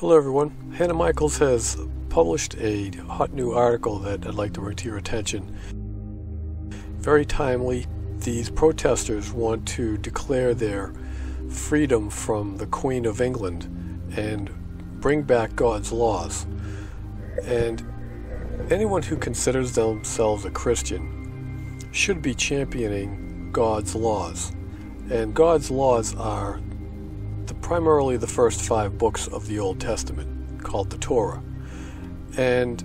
Hello everyone. Hannah Michaels has published a hot new article that I'd like to bring to your attention. Very timely. These protesters want to declare their freedom from the Queen of England and bring back God's laws. And anyone who considers themselves a Christian should be championing God's laws. And God's laws are primarily the first 5 books of the Old Testament, called the Torah. And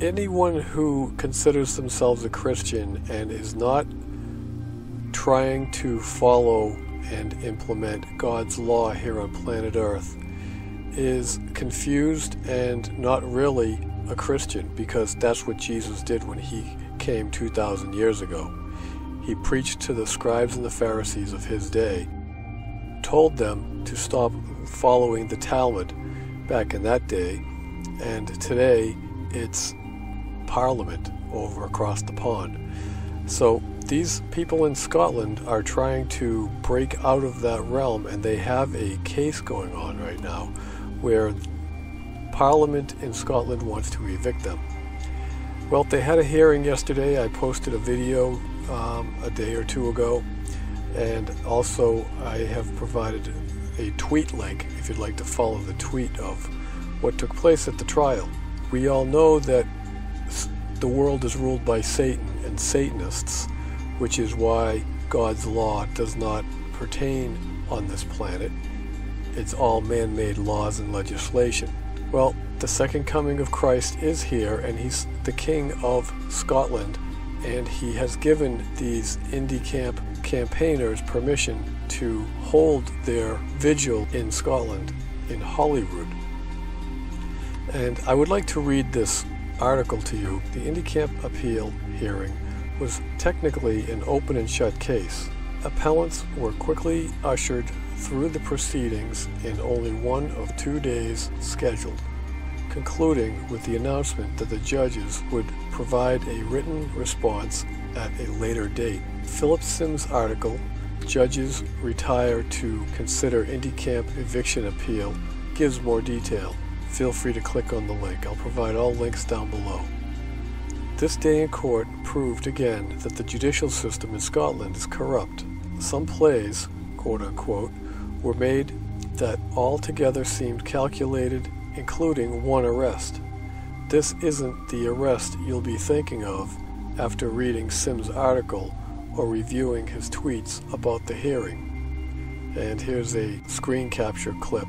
anyone who considers themselves a Christian and is not trying to follow and implement God's law here on planet Earth is confused and not really a Christian, because that's what Jesus did when he came 2,000 years ago. He preached to the scribes and the Pharisees of his day, told them to stop following the Talmud back in that day, and today it's Parliament over across the pond. So these people in Scotland are trying to break out of that realm, and they have a case going on right now where Parliament in Scotland wants to evict them. Well, they had a hearing yesterday. I posted a video a day or two ago, and also I have provided a tweet link if you'd like to follow the tweet of what took place at the trial. We all know that the world is ruled by Satan and Satanists, which is why God's law does not pertain on this planet. It's all man-made laws and legislation. Well, the second coming of Christ is here, and he's the King of Scotland, and he has given these indie camp campaigners permission to hold their vigil in Scotland, in Holyrood. And I would like to read this article to you. The indie camp appeal hearing was technically an open and shut case. Appellants were quickly ushered through the proceedings in only one of 2 days scheduled, concluding with the announcement that the judges would provide a written response at a later date. Philip Sims' article, Judges Retire to Consider Indie Camp Eviction Appeal, gives more detail. Feel free to click on the link. I'll provide all links down below. This day in court proved again that the judicial system in Scotland is corrupt. Some plays, quote-unquote, were made that altogether seemed calculated, including one arrest. This isn't the arrest you'll be thinking of after reading Sims' article or reviewing his tweets about the hearing. And here's a screen capture clip.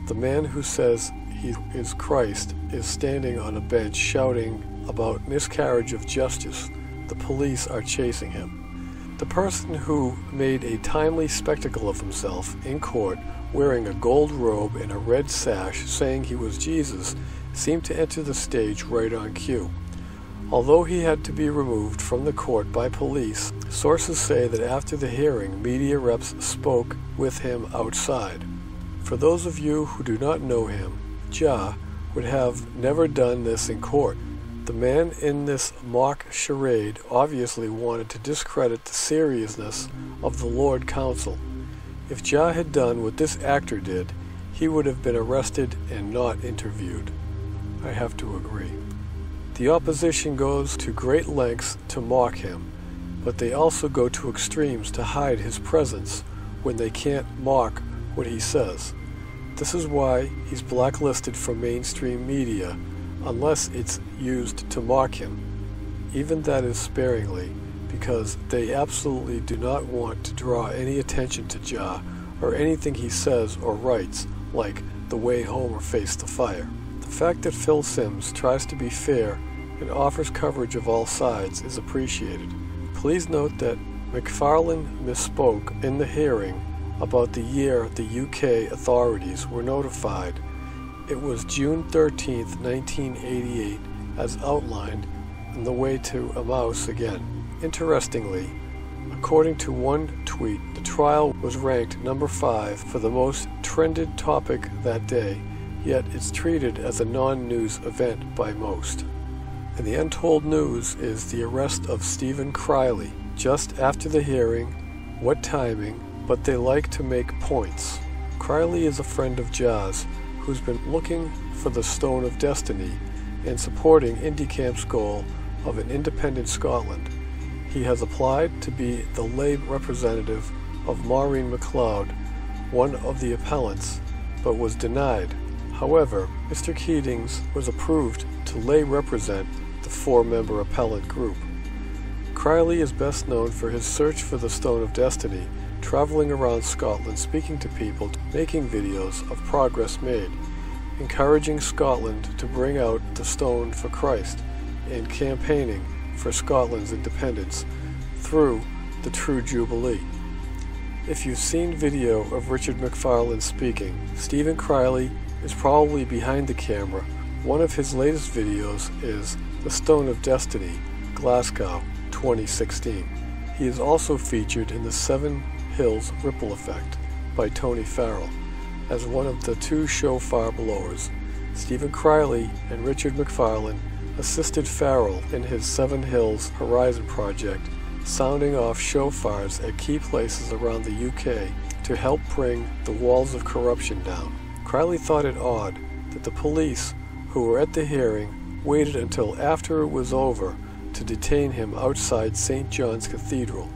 The man who says he is Christ is standing on a bench shouting about miscarriage of justice. The police are chasing him. The person who made a timely spectacle of himself in court wearing a gold robe and a red sash saying he was Jesus seemed to enter the stage right on cue. Although he had to be removed from the court by police, sources say that after the hearing, media reps spoke with him outside. For those of you who do not know him, Jah would have never done this in court. The man in this mock charade obviously wanted to discredit the seriousness of the Lord Counsel. If Jah had done what this actor did, he would have been arrested and not interviewed. I have to agree. The opposition goes to great lengths to mock him, but they also go to extremes to hide his presence when they can't mock what he says. This is why he's blacklisted from mainstream media, unless it's used to mock him. Even that is sparingly, because they absolutely do not want to draw any attention to Jah or anything he says or writes, like the way Homer faced the fire. The fact that Phil Sims tries to be fair and offers coverage of all sides is appreciated. Please note that McFarlane misspoke in the hearing about the year the UK authorities were notified. It was June 13th, 1988, as outlined in The Way to Emmaus again. Interestingly, according to one tweet, the trial was ranked number 5 for the most trended topic that day, yet it's treated as a non-news event by most. And the untold news is the arrest of Stephen Criley just after the hearing. What timing, but they like to make points. Criley is a friend of Jah's who's been looking for the Stone of Destiny and supporting IndieCamp's goal of an independent Scotland. He has applied to be the lay representative of Maureen MacLeod, one of the appellants, but was denied. However, Mr. Keatings was approved to lay represent the 4-member appellant group. Criley is best known for his search for the Stone of Destiny, traveling around Scotland speaking to people, making videos of progress made, encouraging Scotland to bring out the stone for Christ, and campaigning for Scotland's independence through the True Jubilee. If you've seen video of Richard McFarlane speaking, Stephen Criley is probably behind the camera. One of his latest videos is The Stone of Destiny, Glasgow, 2016. He is also featured in the 7 Hills Ripple Effect by Tony Farrell as one of the 2 shofar blowers. Stephen Criley and Richard McFarlane assisted Farrell in his 7 Hills Horizon project, sounding off shofars at key places around the UK to help bring the walls of corruption down. Criley thought it odd that the police, who were at the hearing, waited until after it was over to detain him outside St. John's Cathedral.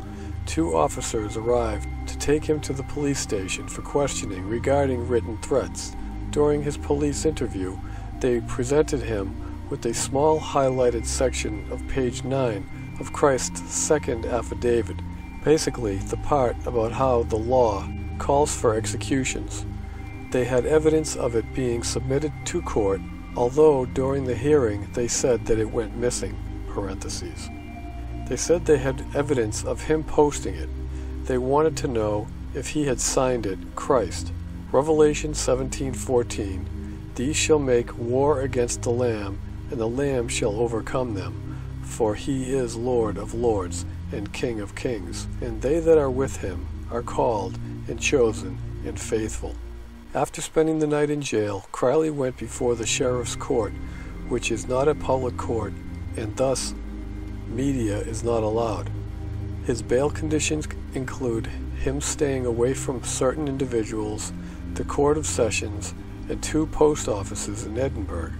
2 officers arrived to take him to the police station for questioning regarding written threats. During his police interview, they presented him with a small highlighted section of page 9 of Christ's second affidavit, basically the part about how the law calls for executions. They had evidence of it being submitted to court, although during the hearing they said that it went missing, parentheses. They said they had evidence of him posting it. They wanted to know if he had signed it, Christ. Revelation 17:14, "These shall make war against the Lamb, and the Lamb shall overcome them, for he is Lord of lords and King of kings, and they that are with him are called and chosen and faithful." After spending the night in jail, Criley went before the sheriff's court, which is not a public court, and thus media is not allowed. His bail conditions include him staying away from certain individuals, the Court of Sessions, and 2 post offices in Edinburgh.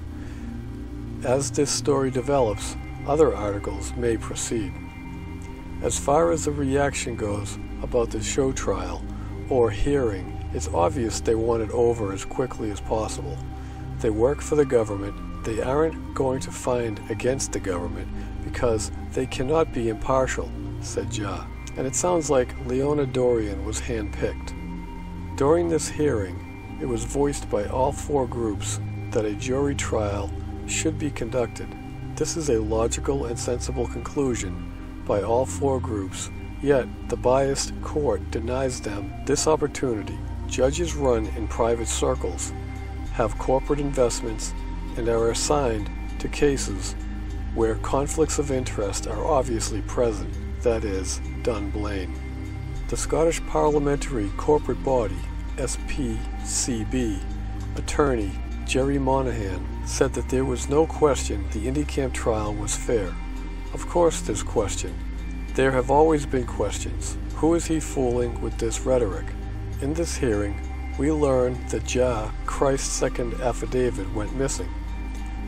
As this story develops, other articles may proceed. As far as the reaction goes about the show trial or hearing, it's obvious they want it over as quickly as possible. They work for the government. They aren't going to find against the government because they cannot be impartial, said Ja. And it sounds like Leona Dorian was handpicked. During this hearing, it was voiced by all 4 groups that a jury trial should be conducted. This is a logical and sensible conclusion by all 4 groups, yet the biased court denies them this opportunity. Judges run in private circles, have corporate investments, and are assigned to cases where conflicts of interest are obviously present, that is, Dunblane. The Scottish Parliamentary Corporate Body, SPCB, attorney Jerry Monahan said that there was no question the IndieCamp trial was fair. Of course there's question. There have always been questions. Who is he fooling with this rhetoric? In this hearing, we learn that Ja, Christ's second affidavit, went missing.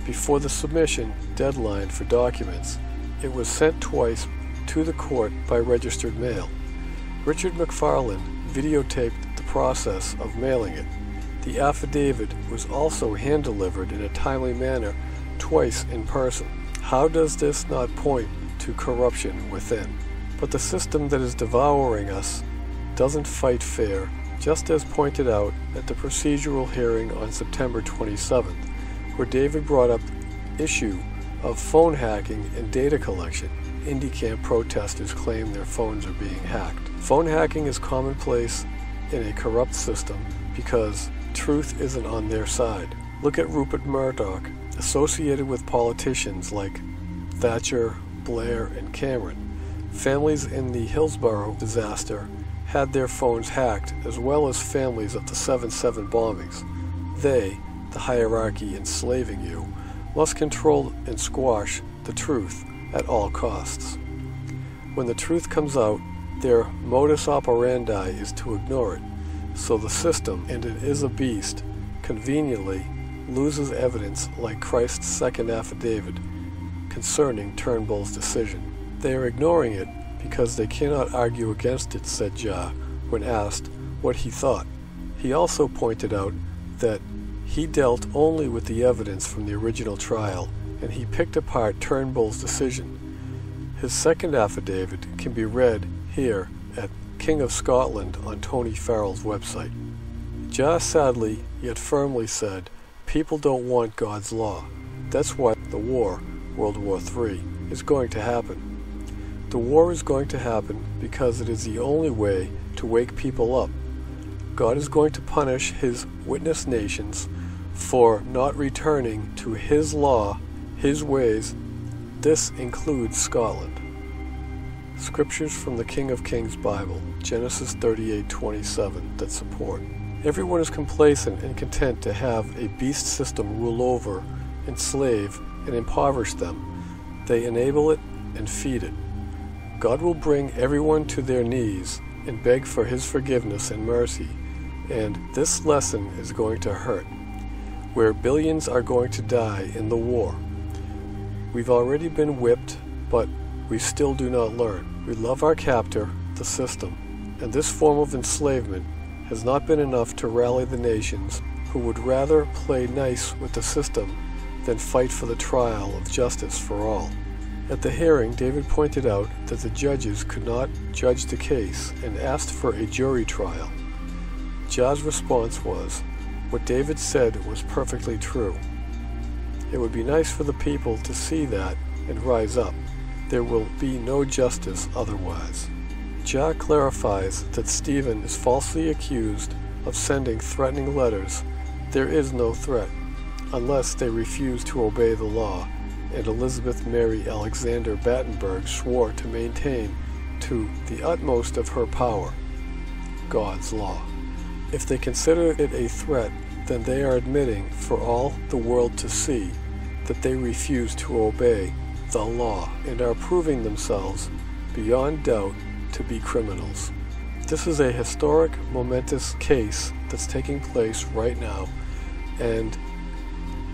Before the submission deadline for documents, it was sent twice to the court by registered mail. Richard McFarlane videotaped the process of mailing it. The affidavit was also hand-delivered in a timely manner twice in person. How does this not point to corruption within? But the system that is devouring us doesn't fight fair, just as pointed out at the procedural hearing on September 27th, where David brought up the issue of phone hacking and data collection. IndieCamp protesters claim their phones are being hacked. Phone hacking is commonplace in a corrupt system because truth isn't on their side. Look at Rupert Murdoch, associated with politicians like Thatcher, Blair, and Cameron. Families in the Hillsborough disaster had their phones hacked, as well as families of the 7/7 bombings. They, the hierarchy enslaving you, must control and squash the truth at all costs. When the truth comes out, their modus operandi is to ignore it. So the system, and it is a beast, conveniently loses evidence like Christ's second affidavit concerning Turnbull's decision. They are ignoring it because they cannot argue against it, said Jah when asked what he thought. He also pointed out that he dealt only with the evidence from the original trial, and he picked apart Turnbull's decision. His second affidavit can be read here at King of Scotland on Tony Farrell's website. Jah sadly yet firmly said, people don't want God's law. That's why the war, World War III, is going to happen. The war is going to happen because it is the only way to wake people up. God is going to punish his witness nations for not returning to his law, his ways. This includes Scotland. Scriptures from the King of Kings Bible, Genesis 38:27, that support. Everyone is complacent and content to have a beast system rule over, enslave, and impoverish them. They enable it and feed it. God will bring everyone to their knees and beg for his forgiveness and mercy, and this lesson is going to hurt, where billions are going to die in the war. We've already been whipped, but we still do not learn. We love our captor, the system, and this form of enslavement has not been enough to rally the nations who would rather play nice with the system than fight for the trial of justice for all. At the hearing, David pointed out that the judges could not judge the case and asked for a jury trial. Jah's response was, what David said was perfectly true. It would be nice for the people to see that and rise up. There will be no justice otherwise. Jah clarifies that Stephen is falsely accused of sending threatening letters. There is no threat, unless they refuse to obey the law, and Elizabeth Mary Alexander Battenberg swore to maintain to the utmost of her power God's law. If they consider it a threat, then they are admitting for all the world to see that they refuse to obey the law and are proving themselves beyond doubt to be criminals. This is a historic, momentous case that's taking place right now, and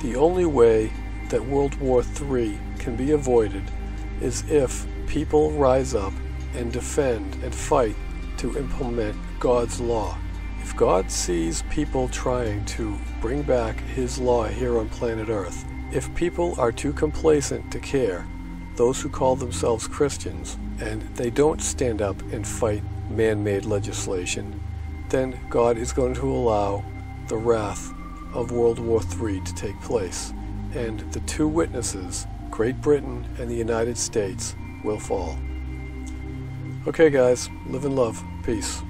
the only way that World War III can be avoided is if people rise up and defend and fight to implement God's law. If God sees people trying to bring back his law here on planet Earth, if people are too complacent to care, those who call themselves Christians, and they don't stand up and fight man-made legislation, then God is going to allow the wrath of World War III to take place, and the two witnesses, Great Britain and the United States, will fall. Okay guys, live and love. Peace.